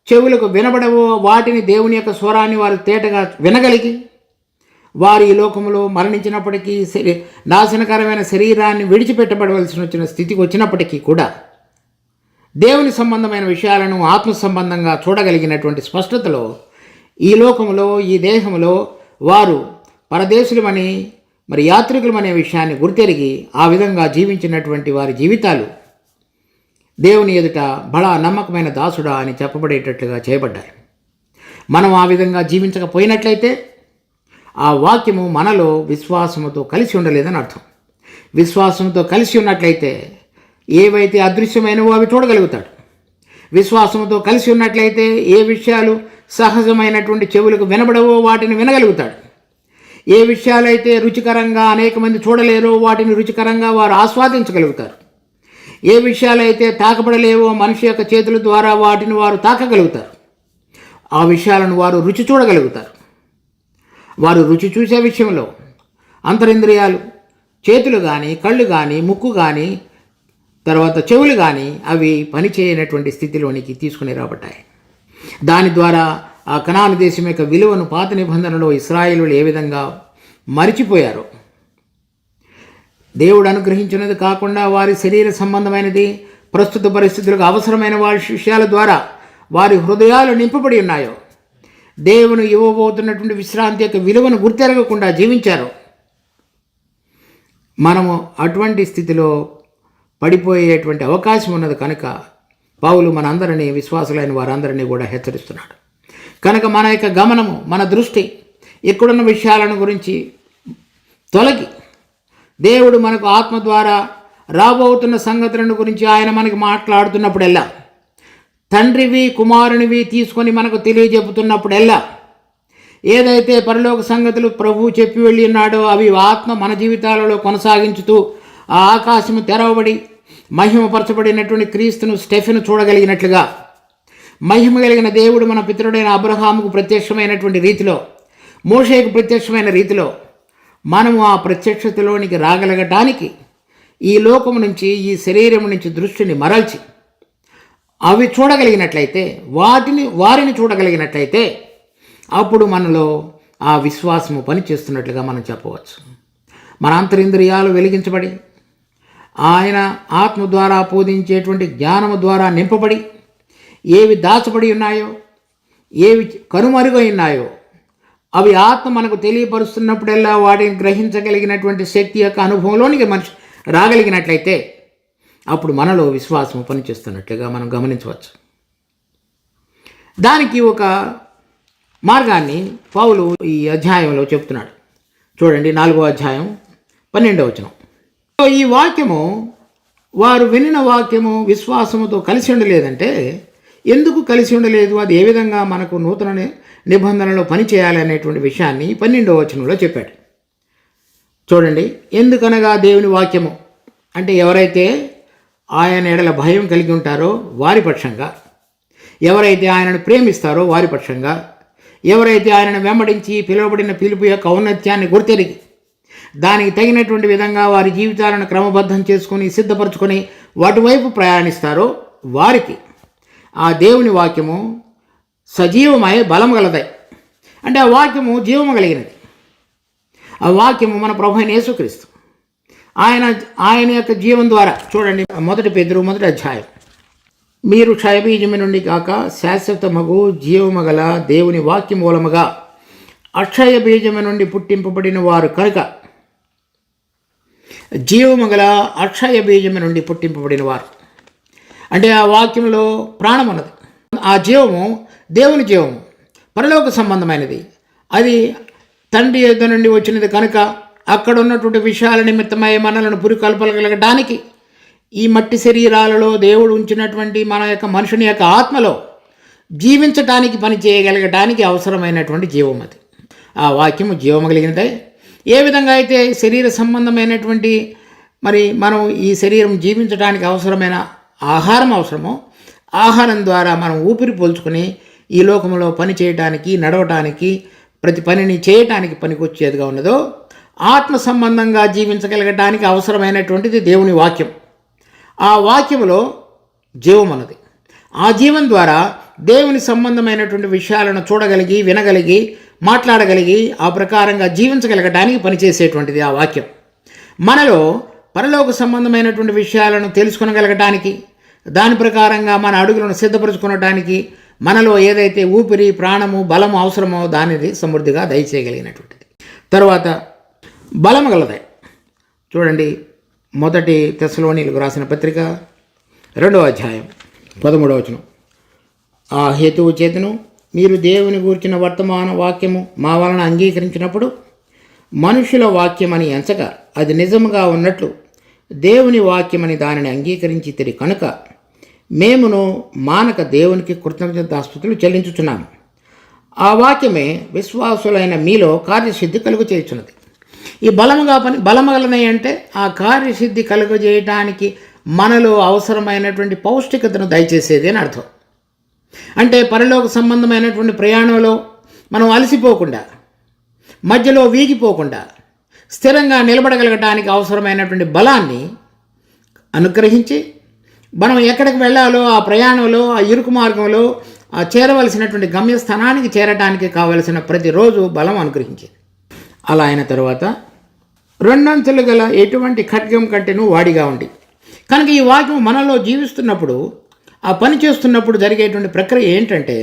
చెవులకు వినబడవో వాటిని, దేవుని యొక్క స్వరాన్ని వారు తేటగా వినగలిగి, వారి ఈ లోకంలో మరణించినప్పటికీ, నాశనకరమైన శరీరాన్ని విడిచిపెట్టబడవలసి వచ్చిన స్థితికి వచ్చినప్పటికీ కూడా దేవుని సంబంధమైన విషయాలను ఆత్మ సంబంధంగా చూడగలిగినటువంటి స్పష్టతలో ఈ లోకంలో, ఈ దేహంలో వారు పరదేశులమని, మరి యాత్రికులమనే విషయాన్ని గుర్తెరిగి ఆ విధంగా జీవించినటువంటి వారి జీవితాలు దేవుని ఎదుట బడా నమ్మకమైన దాసుడా అని చెప్పబడేటట్లుగా చేయబడ్డాయి. మనం ఆ విధంగా జీవించకపోయినట్లయితే ఆ వాక్యము మనలో విశ్వాసముతో కలిసి ఉండలేదని అర్థం. విశ్వాసంతో కలిసి ఉన్నట్లయితే ఏవైతే అదృశ్యమైనవో అవి చూడగలుగుతాడు. విశ్వాసంతో కలిసి ఉన్నట్లయితే ఏ విషయాలు సహజమైనటువంటి చెవులకు వినబడవో వాటిని వినగలుగుతాడు. ఏ విషయాలైతే రుచికరంగా అనేక మంది చూడలేరో వాటిని రుచికరంగా వారు ఆస్వాదించగలుగుతారు. ఏ విషయాలైతే తాకబడలేవో మనిషి యొక్క చేతుల ద్వారా వాటిని వారు తాకగలుగుతారు. ఆ విషయాలను వారు రుచి చూడగలుగుతారు. వారు రుచి చూసే విషయంలో అంతరింద్రియాలు, చేతులు కానీ, కళ్ళు కానీ, ముక్కు కానీ, తర్వాత చెవులు కానీ అవి పనిచేయనటువంటి స్థితిలోనికి తీసుకుని రాబడ్డాయి. దాని ద్వారా ఆ కనాను దేశం యొక్క విలువను పాత నిబంధనలో ఇశ్రాయేలులు ఏ విధంగా మరిచిపోయారో, దేవుడు అనుగ్రహించినది కాకుండా వారి శరీర సంబంధమైనది, ప్రస్తుత పరిస్థితులకు అవసరమైన వారి విషయాల ద్వారా వారి హృదయాలు నింపబడి ఉన్నాయో, దేవుని ఇవ్వబోతున్నటువంటి విశ్రాంతి యొక్క విలువను గుర్తెరగకుండా జీవించారు. మనము అటువంటి స్థితిలో పడిపోయేటువంటి అవకాశం ఉన్నది. కనుక పౌలు మనందరినీ, విశ్వాసులైన వారందరినీ కూడా హెచ్చరిస్తున్నాడు. కనుక మన యొక్క గమనము, మన దృష్టి ఇక్కడున్న విషయాలను గురించి తొలగి, దేవుడు మనకు ఆత్మ ద్వారా రాబోతున్న సంగతులను గురించి ఆయన మనకి మాట్లాడుతున్నప్పుడెల్లా, తండ్రివి కుమారునివి తీసుకొని మనకు తెలియజెప్పుతున్నప్పుడెల్లా, ఏదైతే పరలోక సంగతులు ప్రభువు చెప్పి వెళ్ళి ఉన్నాడో అవి ఆత్మ మన జీవితాలలో కొనసాగించుతూ ఆ ఆకాశము తెరవబడి మహిమపరచబడినటువంటి క్రీస్తును, స్టెఫెను చూడగలిగినట్లుగా, మహిమ కలిగిన దేవుడు మన పితరుడైన అబ్రహాముకు ప్రత్యక్షమైనటువంటి రీతిలో, మోషేకు ప్రత్యక్షమైన రీతిలో మనము ఆ ప్రత్యక్షతలోనికి రాగలగటానికి ఈ లోకము నుంచి, ఈ శరీరం నుంచి దృష్టిని మరల్చి అవి చూడగలిగినట్లయితే, వారిని చూడగలిగినట్లయితే అప్పుడు మనలో ఆ విశ్వాసము పనిచేస్తున్నట్లుగా మనం చెప్పవచ్చు. మన అంతరింద్రియాలు వెలిగించబడి ఆయన ఆత్మ ద్వారా బోధించేటువంటి జ్ఞానము ద్వారా నింపబడి, ఏవి దాచబడి ఉన్నాయో, ఏవి కనుమరుగై ఉన్నాయో అవి ఆత్మ మనకు తెలియపరుస్తున్నప్పుడల్లా వాటిని గ్రహించగలిగినటువంటి శక్తి యొక్క అనుభవంలోనికి మనిషి రాగలిగినట్లయితే అప్పుడు మనలో విశ్వాసం పనిచేస్తున్నట్లుగా మనం గమనించవచ్చు. దానికి ఒక మార్గాన్ని పౌలు ఈ అధ్యాయంలో చెప్తున్నాడు. చూడండి, 4వ అధ్యాయం 12వ వచనం. ఈ వాక్యము, వారు వినిన వాక్యము విశ్వాసముతో కలిసి ఉండలేదంటే ఎందుకు కలిసి ఉండలేదు, అది ఏ విధంగా మనకు నూతన నిబంధనలో పనిచేయాలి అనేటువంటి విషయాన్ని 12వ వచనంలో చెప్పాడు. చూడండి, ఎందుకనగా దేవుని వాక్యము అంటే ఎవరైతే ఆయన ఎడల భయం కలిగి ఉంటారో వారి పక్షంగా, ఎవరైతే ఆయనను ప్రేమిస్తారో వారి పక్షంగా, ఎవరైతే ఆయనను వెంబడించి పిలువబడిన పిలుపు యొక్క ఔన్నత్యాన్ని గుర్తెరిగి దానికి తగినటువంటి విధంగా వారి జీవితాలను క్రమబద్ధం చేసుకొని సిద్ధపరచుకొని వాటి వైపు ప్రయాణిస్తారో వారికి ఆ దేవుని వాక్యము సజీవమై బలం గలదై. అంటే ఆ వాక్యము జీవము కలిగినది. ఆ వాక్యము మన ప్రభువైన యేసుక్రీస్తు. ఆయన యొక్క జీవం ద్వారా, చూడండి 1 పేతురు 1వ అధ్యాయం, మీరు క్షయబీజము నుండి కాక శాశ్వతమగు జీవము గల దేవుని వాక్య మూలముగా అక్షయ బీజము నుండి పుట్టింపబడిన వారు కనుక, జీవము గల అక్షయ బీజము నుండి పుట్టింపబడిన వారు అంటే ఆ వాక్యంలో ప్రాణం ఉన్నది. ఆ జీవము దేవుని జీవము, పరలోక సంబంధమైనది. అది తండ్రి యొద్ద నుండి వచ్చినది కనుక అక్కడ ఉన్నటువంటి విషయాల నిమిత్తమై మనలను పురికల్పగలగడానికి ఈ మట్టి శరీరాలలో దేవుడు ఉంచినటువంటి మన యొక్క మనుషుని యొక్క ఆత్మలో జీవించటానికి పని చేయగలగడానికి అవసరమైనటువంటి జీవం అది. ఆ వాక్యము జీవము కలిగినదే. ఏ విధంగా అయితే శరీర సంబంధమైనటువంటి మనం ఈ శరీరం జీవించడానికి అవసరమైన ఆహారం అవసరమో, ఆహారం ద్వారా మనం ఊపిరి పోల్చుకొని ఈ లోకంలో పని చేయటానికి, నడవటానికి, ప్రతి పనిని చేయటానికి పనికొచ్చేదిగా ఉన్నదో, ఆత్మ సంబంధంగా జీవించగలగటానికి అవసరమైనటువంటిది దేవుని వాక్యం. ఆ వాక్యములో జీవం అన్నది. ఆ జీవం ద్వారా దేవుని సంబంధమైనటువంటి విషయాలను చూడగలిగి, వినగలిగి, మాట్లాడగలిగి ఆ ప్రకారంగా జీవించగలగడానికి పనిచేసేటువంటిది ఆ వాక్యం. మనలో పరలోక సంబంధమైనటువంటి విషయాలను తెలుసుకొనగలగటానికి, దాని ప్రకారంగా మన అడుగులను సిద్ధపరచుకునడానికి మనలో ఏదైతే ఊపిరి, ప్రాణము, బలము అవసరమో దానిది సమృద్ధిగా దయచేయగలిగినటువంటిది. తర్వాత బలము గలదే. చూడండి, 1 తెస్సలోనీయులకు రాసిన పత్రిక 2వ అధ్యాయం 13వ వచనం. ఆ హేతువు చేతను మీరు దేవుని గూర్చిన వర్తమాన వాక్యము మా వలన అంగీకరించినప్పుడు మనుషుల వాక్యమని ఎంచక అది నిజముగా ఉన్నట్లు దేవుని వాక్యమని దానిని అంగీకరించి తిరిగి కనుక మేమును మానక దేవునికి కృతజ్ఞతాస్తుతులు చెల్లించుచున్నాము. ఆ వాక్యమే విశ్వాసులైన మీలో కార్యసిద్ధి కలుగు చేయుచున్నది. ఈ బలమగలనై అంటే ఆ కార్యసిద్ధి కలుగజేయటానికి మనలో అవసరమైనటువంటి పౌష్టికతను దయచేసేది అని అర్థం. అంటే పరలోక సంబంధమైనటువంటి ప్రయాణంలో మనం అలసిపోకుండా, మధ్యలో వీగిపోకుండా స్థిరంగా నిలబడగలగటానికి అవసరమైనటువంటి బలాన్ని అనుగ్రహించి, మనం ఎక్కడికి వెళ్ళాలో ఆ ప్రయాణంలో, ఆ ఇరుకు మార్గంలో, ఆ చేరవలసినటువంటి గమ్యస్థానానికి చేరటానికి కావలసిన ప్రతిరోజు బలం అనుగ్రహించేది. అలా అయిన తర్వాత 2 అంచెలు గల ఎటువంటి ఖడ్గం కంటేనూ వాడిగా ఉండి, కనుక ఈ వాక్యం మనలో జీవిస్తున్నప్పుడు, ఆ పని చేస్తున్నప్పుడు జరిగేటువంటి ప్రక్రియ ఏంటంటే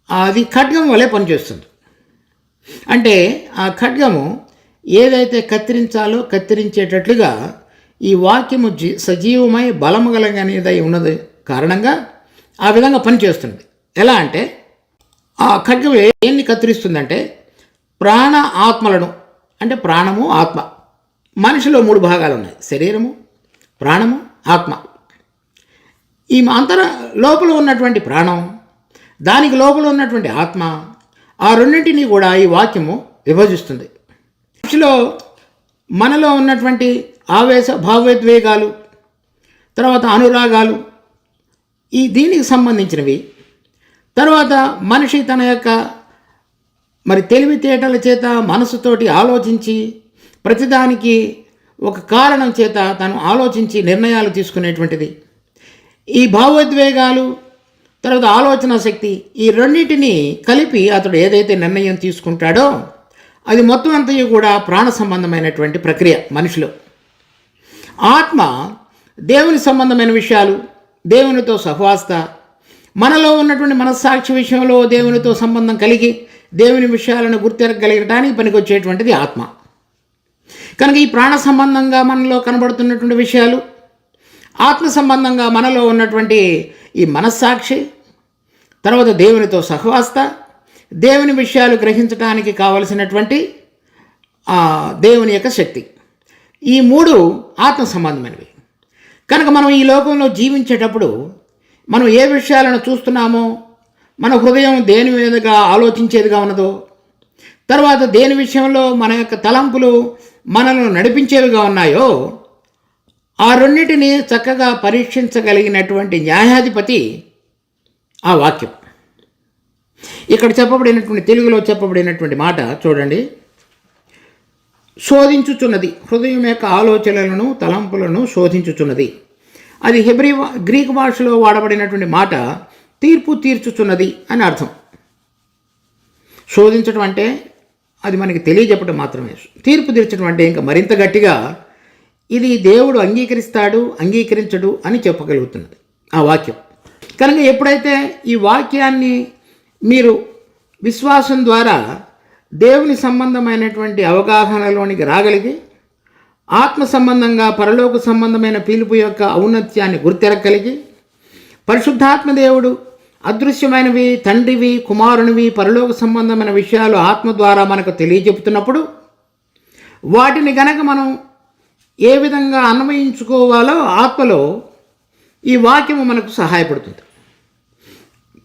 అది ఖడ్గం వలె పనిచేస్తుంది. అంటే ఆ ఖడ్గము ఏదైతే కత్తిరించాలో కత్తిరించేటట్లుగా ఈ వాక్యము సజీవమై బలము గలగనేదై ఉన్నది కారణంగా ఆ విధంగా పనిచేస్తుంది. ఎలా అంటే ఆ ఖడ్గం ఏన్ని కత్తిరిస్తుందంటే ప్రాణ ఆత్మలను, అంటే ప్రాణము, ఆత్మ. మనిషిలో 3 భాగాలు ఉన్నాయి: శరీరము, ప్రాణము, ఆత్మ. ఈ అంతర లోపల ఉన్నటువంటి ప్రాణం, దానికి లోపల ఉన్నటువంటి ఆత్మ, ఆ రెండింటినీ కూడా ఈ వాక్యము విభజిస్తుంది. మనిషిలో మనలో ఉన్నటువంటి ఆవేశ భావోద్వేగాలు, తర్వాత అనురాగాలు, దీనికి సంబంధించినవి. తర్వాత మనిషి తన యొక్క తెలివితేటల చేత, మనసుతోటి ఆలోచించి, ప్రతిదానికి ఒక కారణం చేత తను ఆలోచించి నిర్ణయాలు తీసుకునేటువంటిది. ఈ భావోద్వేగాలు, తర్వాత ఆలోచన శక్తి, ఈ రెండింటినీ కలిపి అతడు ఏదైతే నిర్ణయం తీసుకుంటాడో అది మొత్తం అంతయు కూడా ప్రాణ సంబంధమైనటువంటి ప్రక్రియ మనిషిలో. ఆత్మ దేవుని సంబంధమైన విషయాలు, దేవునితో సహవాసత, మనలో ఉన్నటువంటి మనస్సాక్షి విషయంలో దేవునితో సంబంధం కలిగి దేవుని విషయాలను గుర్తిరగలగడానికి పనికొచ్చేటువంటిది ఆత్మ. కనుక ఈ ప్రాణ సంబంధంగా మనలో కనబడుతున్నటువంటి విషయాలు, ఆత్మ సంబంధంగా మనలో ఉన్నటువంటి ఈ మనస్సాక్షి, తర్వాత దేవునితో సహవాసత, దేవుని విషయాలు గ్రహించడానికి కావలసినటువంటి దేవుని యొక్క శక్తి. ఈ మూడు ఆత్మ సంబంధమైనవి. కనుక మనం ఈ లోకంలో జీవించేటప్పుడు మనం ఏ విషయాలను చూస్తున్నామో, మన హృదయం దేని మీదుగా ఆలోచించేదిగా ఉన్నదో, తర్వాత దేని విషయంలో మన యొక్క తలంపులు మనల్ని నడిపించేవిగా ఉన్నాయో, ఆ రెండింటిని చక్కగా పరీక్షించగలిగినటువంటి న్యాయాధిపతి ఆ వాక్యం. ఇక్కడ చెప్పబడినటువంటి, తెలుగులో చెప్పబడినటువంటి మాట చూడండి. శోధించుచున్నది, హృదయం యొక్క ఆలోచనలను తలంపులను శోధించుచున్నది. అది గ్రీకు భాషలో వాడబడినటువంటి మాట తీర్పు తీర్చుచున్నది అని అర్థం. శోధించడం అంటే అది మనకి తెలియజెప్పడం మాత్రమే. తీర్పు తీర్చడం అంటే ఇంకా మరింత గట్టిగా ఇది దేవుడు అంగీకరిస్తాడు, అంగీకరించడు అని చెప్పగలుగుతున్నది ఆ వాక్యం. కనుక ఎప్పుడైతే ఈ వాక్యాన్ని మీరు విశ్వాసం ద్వారా దేవుని సంబంధమైనటువంటి అవగాహనలోనికి రాగలిగి, ఆత్మ సంబంధంగా పరలోక సంబంధమైన పిలుపు యొక్క ఔన్నత్యాన్ని గుర్తెరగలిగి, పరిశుద్ధాత్మ దేవుడు అదృశ్యమైనవి, తండ్రివి, కుమారునివి, పరలోక సంబంధమైన విషయాలు ఆత్మ ద్వారా మనకు తెలియజెపుతున్నప్పుడు వాటిని గనక మనం ఏ విధంగా అన్వయించుకోవాలో ఆత్మలో ఈ వాక్యము మనకు సహాయపడుతుంది.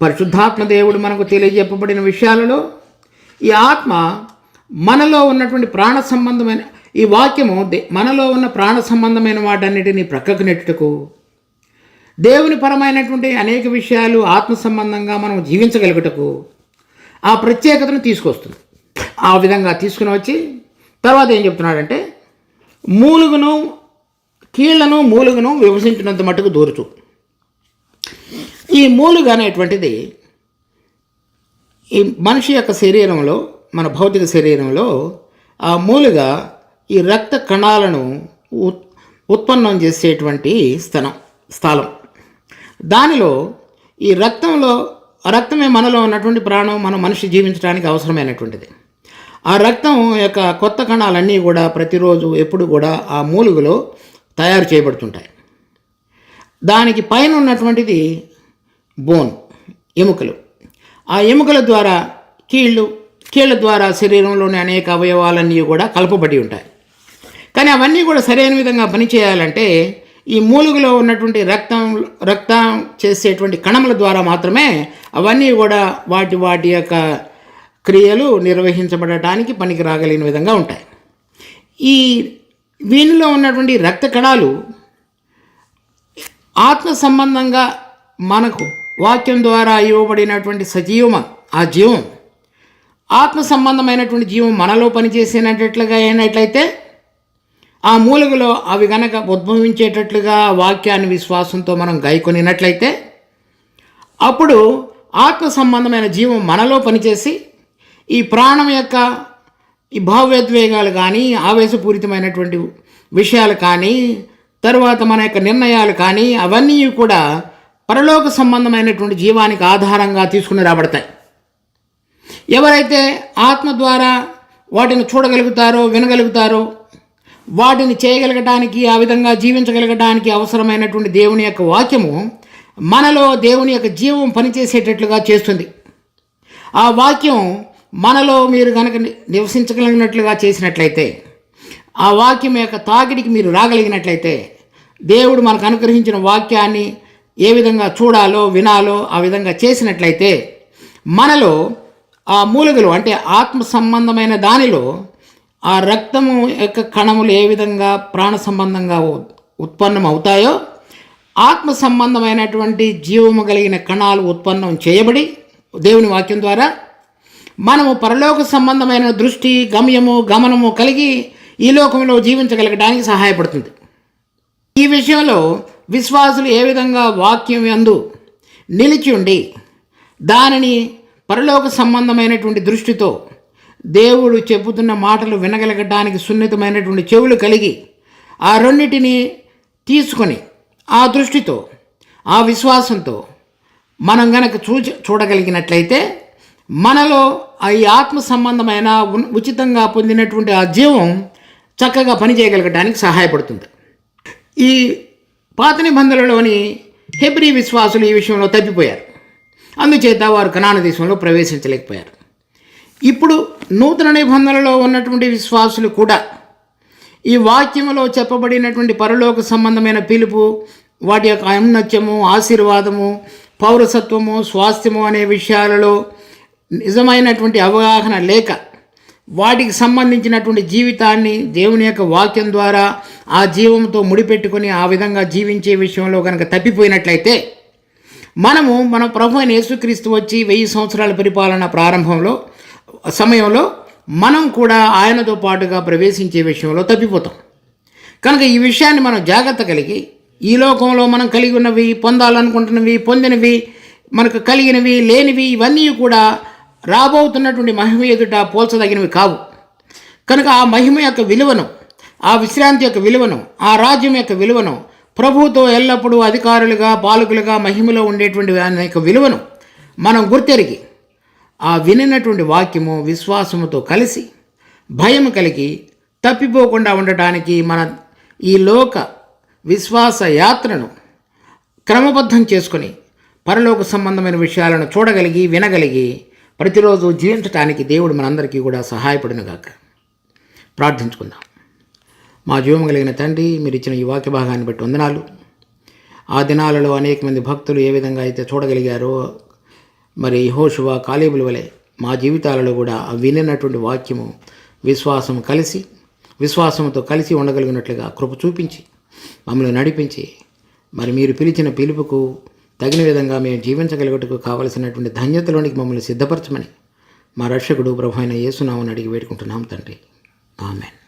పరిశుద్ధాత్మ దేవుడు మనకు తెలియజెప్పబడిన విషయాలలో ఈ ఆత్మ మనలో ఉన్నటువంటి ప్రాణ సంబంధమైన ఈ వాక్యము మనలో ఉన్న ప్రాణ సంబంధమైన వాటన్నిటినీ ప్రక్కకు నెట్టుటకు, దేవుని పరమైనటువంటి అనేక విషయాలు ఆత్మ సంబంధంగా మనం జీవించగలుగుటకు ఆ ప్రత్యేకతను తీసుకొస్తుంది. ఆ విధంగా తీసుకుని వచ్చి తర్వాత ఏం చెప్తున్నాడంటే, కీళ్లను మూలుగును విభజించినంత మట్టుకు దూరుచు. ఈ మూలుగ అనేటువంటిది ఈ మనిషి యొక్క శరీరంలో, మన భౌతిక శరీరంలో ఆ మూలుగ ఈ రక్త కణాలను ఉత్పన్నం చేసేటువంటి స్థలం. దానిలో ఈ రక్తమే మనలో ఉన్నటువంటి ప్రాణం, మన మనిషి జీవించడానికి అవసరమైనటువంటిది. ఆ రక్తం యొక్క కొత్త కణాలన్నీ కూడా ప్రతిరోజు ఎప్పుడు కూడా ఆ మూలుగులో తయారు చేయబడుతుంటాయి. దానికి పైన ఉన్నటువంటిది బోన్, ఎముకలు. ఆ ఎముకల ద్వారా కీళ్ళ ద్వారా శరీరంలోని అనేక అవయవాలన్నీ కూడా కలపబడి ఉంటాయి. కానీ అవన్నీ కూడా సరైన విధంగా పనిచేయాలంటే ఈ మూలుగులో ఉన్నటువంటి రక్తం చేసేటువంటి కణముల ద్వారా మాత్రమే అవన్నీ కూడా వాటి యొక్క క్రియలు నిర్వహించబడటానికి పనికి రాగలిగిన విధంగా ఉంటాయి. ఈ వీనిలో ఉన్నటువంటి రక్త కణాలు ఆత్మ సంబంధంగా మనకు వాక్యం ద్వారా ఇవ్వబడినటువంటి ఆ జీవం, ఆత్మ సంబంధమైనటువంటి జీవం మనలో పనిచేసేటట్లుగా అయినట్లయితే, ఆ మూలుగులో అవి గనక ఉద్భవించేటట్లుగా వాక్యాన్ని విశ్వాసంతో మనం గాయకొనినట్లయితే, అప్పుడు ఆత్మ సంబంధమైన జీవం మనలో పనిచేసి ఈ ప్రాణం యొక్క ఈ భావోద్వేగాలు కానీ, ఆవేశపూరితమైనటువంటి విషయాలు కానీ, తరువాత మన యొక్క నిర్ణయాలు కానీ, అవన్నీ కూడా పరలోక సంబంధమైనటువంటి జీవానికి ఆధారంగా తీసుకుని రాబడతాయి. ఎవరైతే ఆత్మ ద్వారా వాటిని చూడగలుగుతారో, వినగలుగుతారో, వాటిని చేయగలగటానికి, ఆ విధంగా జీవించగలగటానికి అవసరమైనటువంటి దేవుని యొక్క వాక్యము మనలో దేవుని యొక్క జీవం పనిచేసేటట్లుగా చేస్తుంది. ఆ వాక్యం మనలో మీరు కనుక నివసించగలిగినట్లుగా చేసినట్లయితే, ఆ వాక్యం యొక్క తాకిడికి మీరు రాగలిగినట్లయితే, దేవుడు మనకు అనుగ్రహించిన వాక్యాన్ని ఏ విధంగా చూడాలో, వినాలో ఆ విధంగా చేసినట్లయితే, మనలో ఆ మూలుగలు అంటే ఆత్మ సంబంధమైన దానిలో ఆ రక్తము యొక్క కణములు ఏ విధంగా ప్రాణ సంబంధంగా ఉత్పన్నం అవుతాయో, ఆత్మ సంబంధమైనటువంటి జీవము కలిగిన కణాలు ఉత్పన్నం చేయబడి దేవుని వాక్యం ద్వారా మనము పరలోక సంబంధమైన దృష్టి, గమనము కలిగి ఈ లోకంలో జీవించగలగడానికి సహాయపడుతుంది. ఈ విషయంలో విశ్వాసులు ఏ విధంగా వాక్యం యందు నిలిచి ఉండి దానిని పరలోక సంబంధమైనటువంటి దృష్టితో దేవుడు చెబుతున్న మాటలు వినగలగడానికి సున్నితమైనటువంటి చెవులు కలిగి ఆ రెండింటిని తీసుకొని ఆ దృష్టితో, ఆ విశ్వాసంతో మనం గనక చూడగలిగినట్లయితే, మనలో ఈ ఆత్మ సంబంధమైన ఉచితంగా పొందినటువంటి ఆ జీవం చక్కగా పనిచేయగలగడానికి సహాయపడుతుంది. ఈ పాత నిబంధనలోని హెబ్రీ విశ్వాసులు ఈ విషయంలో తప్పిపోయారు. అందుచేత వారు కనాను దేశంలో ప్రవేశించలేకపోయారు. ఇప్పుడు నూతన నిబంధనలో ఉన్నటువంటి విశ్వాసులు కూడా ఈ వాక్యములో చెప్పబడినటువంటి పరలోక సంబంధమైన పిలుపు, వాటి యొక్క ఔన్నత్యము, ఆశీర్వాదము, పౌరసత్వము, స్వాస్థ్యము అనే విషయాలలో నిజమైనటువంటి అవగాహన లేక వాటికి సంబంధించినటువంటి జీవితాన్ని దేవుని యొక్క వాక్యం ద్వారా ఆ జీవంతో ముడిపెట్టుకొని ఆ విధంగా జీవించే విషయంలో కనుక తప్పిపోయినట్లయితే మన ప్రభు అయిన యేసుక్రీస్తు వచ్చి 1000 సంవత్సరాల పరిపాలన సమయంలో మనం కూడా ఆయనతో పాటుగా ప్రవేశించే విషయంలో తప్పిపోతాం. కనుక ఈ విషయాన్ని మనం జాగ్రత్త కలిగి ఈ లోకంలో మనం కలిగి ఉన్నవి, పొందాలనుకుంటున్నవి, పొందినవి, మనకు కలిగినవి, లేనివి ఇవన్నీ కూడా రాబోతున్నటువంటి మహిమ ఎదుట పోల్చదగినవి కావు. కనుక ఆ మహిమ యొక్క విలువను, ఆ విశ్రాంతి యొక్క విలువను, ఆ రాజ్యం యొక్క విలువను, ప్రభువుతో ఎల్లప్పుడూ అధికారులుగా, పాలకులుగా మహిమలో ఉండేటువంటి ఆయన యొక్క విలువను మనం గుర్తెరిగి ఆ వినినటువంటి వాక్యము విశ్వాసముతో కలిసి భయం కలిగి తప్పిపోకుండా ఉండటానికి మన ఈ లోక విశ్వాస యాత్రను క్రమబద్ధం చేసుకొని పరలోక సంబంధమైన విషయాలను చూడగలిగి, వినగలిగి ప్రతిరోజు జీవించటానికి దేవుడు మనందరికీ కూడా సహాయపడునుగాక. ప్రార్థించుకుందాం. మా జీవం కలిగిన తండ్రి, మీరు ఇచ్చిన ఈ వాక్య భాగాన్ని బట్టి వందనాలు. ఆ దినాలలో అనేక మంది భక్తులు ఏ విధంగా అయితే చూడగలిగారో, మరి యెహోషువ, కాలేబుల వలె మా జీవితాలలో కూడా వినినటువంటి వాక్యము విశ్వాసంతో కలిసి ఉండగలిగినట్లుగా కృప చూపించి మమ్మల్ని నడిపించి, మరి మీరు పిలిచిన పిలుపుకు తగిన విధంగా మేము జీవించగలుగుటకు కావలసినటువంటి ధన్యతలోనికి మమ్మల్ని సిద్ధపరచమని మా రక్షకుడు ప్రభు అయిన యేసు నామమున అడిగి వేడుకుంటున్నాం తండ్రి. ఆమేన్.